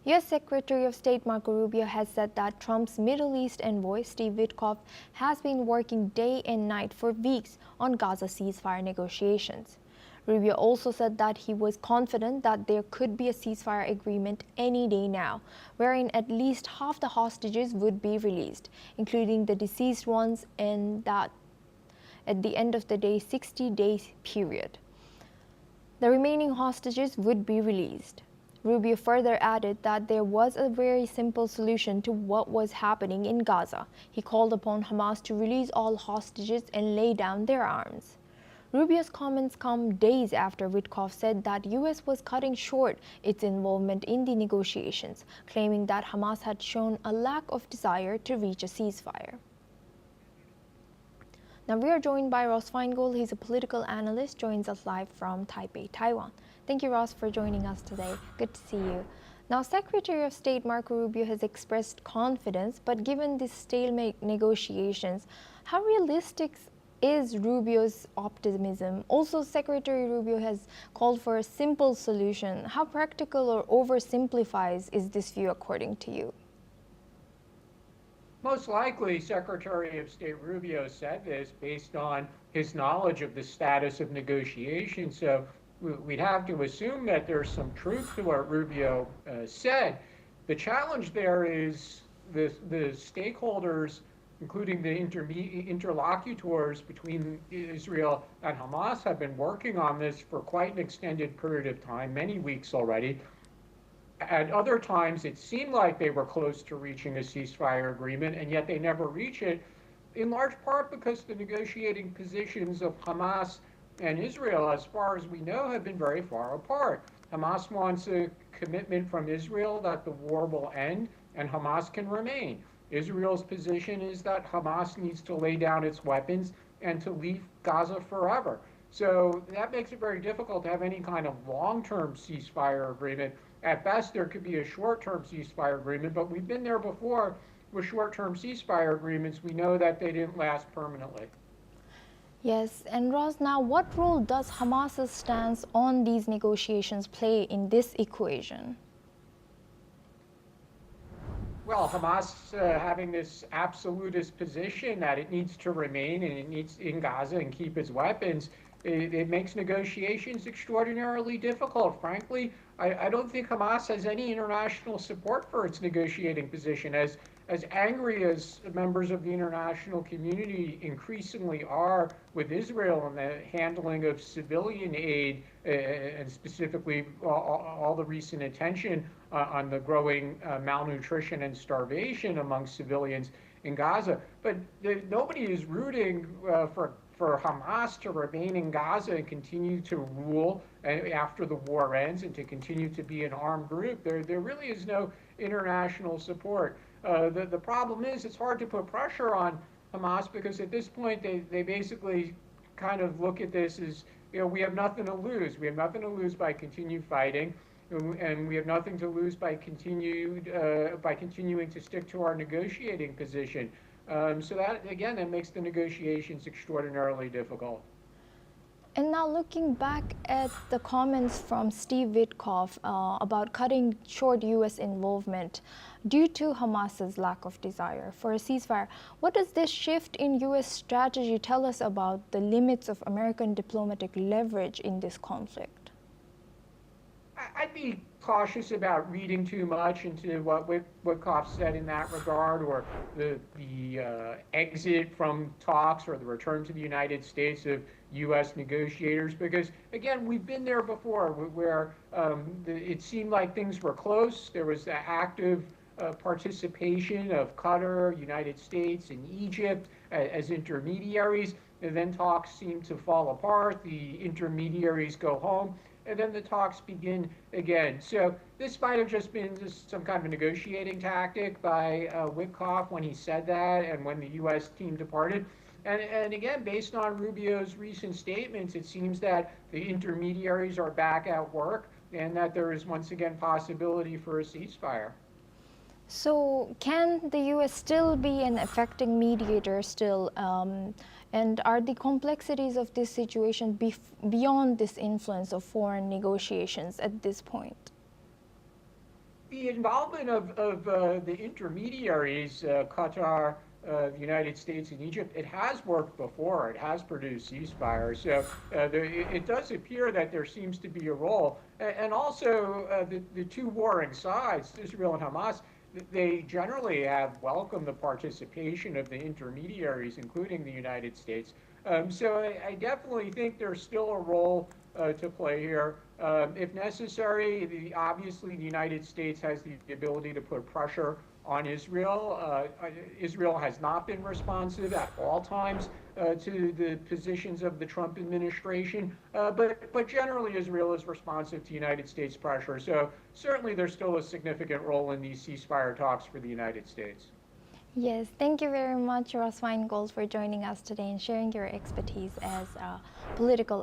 U.S. Secretary of State Marco Rubio has said that Trump's Middle East envoy, Steve Witkoff, has been working day and night for weeks on Gaza ceasefire negotiations. Rubio also said that he was confident that there could be a ceasefire agreement any day now, wherein at least half the hostages would be released, including the deceased ones, and that at the end of the day, 60-day period, the remaining hostages would be released. Rubio further added that there was a very simple solution to what was happening in Gaza. He called upon Hamas to release all hostages and lay down their arms. Rubio's comments come days after Witkoff said that U.S. was cutting short its involvement in the negotiations, claiming that Hamas had shown a lack of desire to reach a ceasefire. Now we are joined by Ross Feingold. He's a political analyst, joins us live from Taipei, Taiwan. Thank you, Ross, for joining us today. Good to see you. Now, Secretary of State Marco Rubio has expressed confidence, but given the stalemate negotiations, how realistic is Rubio's optimism? Also, Secretary Rubio has called for a simple solution. How practical or oversimplifies is this view according to you? Most likely, Secretary of State Rubio said this based on his knowledge of the status of negotiations. So we'd have to assume that there's some truth to what Rubio said. The challenge there is the stakeholders, including the interlocutors between Israel and Hamas, have been working on this for quite an extended period of time, many weeks already. At other times, it seemed like they were close to reaching a ceasefire agreement, and yet they never reach it, in large part because the negotiating positions of Hamas and Israel, as far as we know, have been very far apart. Hamas wants a commitment from Israel that the war will end and Hamas can remain. Israel's position is that Hamas needs to lay down its weapons and to leave Gaza forever. So that makes it very difficult to have any kind of long-term ceasefire agreement. At best, there could be a short-term ceasefire agreement, but we've been there before with short-term ceasefire agreements. We know that they didn't last permanently. Yes, and Ross, now what role does Hamas's stance on these negotiations play in this equation? Well, Hamas having this absolutist position that it needs to remain and it needs in Gaza and keep its weapons, it makes negotiations extraordinarily difficult. Frankly, I don't think Hamas has any international support for its negotiating position. As angry as members of the international community increasingly are with Israel and the handling of civilian aid, and specifically all the recent attention on the growing malnutrition and starvation among civilians in Gaza. But nobody is rooting for Hamas to remain in Gaza and continue to rule after the war ends and to continue to be an armed group. There really is no international support. The problem is it's hard to put pressure on Hamas because at this point they basically kind of look at this as, we have nothing to lose. We have nothing to lose by continue fighting, and we have nothing to lose by continuing to stick to our negotiating position. So that, again, that makes the negotiations extraordinarily difficult. And now looking back at the comments from Steve Witkoff about cutting short U.S. involvement due to Hamas's lack of desire for a ceasefire, what does this shift in U.S. strategy tell us about the limits of American diplomatic leverage in this conflict? I'd be cautious about reading too much into what Witkoff said in that regard, or the exit from talks or the return to the United States of U.S. negotiators, because, again, we've been there before where it seemed like things were close. There was active participation of Qatar, United States, and Egypt as intermediaries, and then talks seem to fall apart. The intermediaries go home, and then the talks begin again. So this might have just been some kind of a negotiating tactic by Witkoff when he said that and when the U.S. team departed. And again, based on Rubio's recent statements, it seems that the intermediaries are back at work and that there is once again possibility for a ceasefire. So can the U.S. still be an effective mediator still? And are the complexities of this situation beyond this influence of foreign negotiations at this point? the involvement of the intermediaries, Qatar, the United States, and Egypt, it has worked before. It has produced ceasefire. So it does appear that there seems to be a role. And also, the two warring sides, Israel and Hamas, they generally have welcomed the participation of the intermediaries, including the United States. So I definitely think there's still a role to play here. If necessary, obviously the United States has the ability to put pressure on Israel. Israel has not been responsive at all times to the positions of the Trump administration, but generally Israel is responsive to United States pressure. So certainly there's still a significant role in these ceasefire talks for the United States. Yes, thank you very much, Ross Feingold, for joining us today and sharing your expertise as a political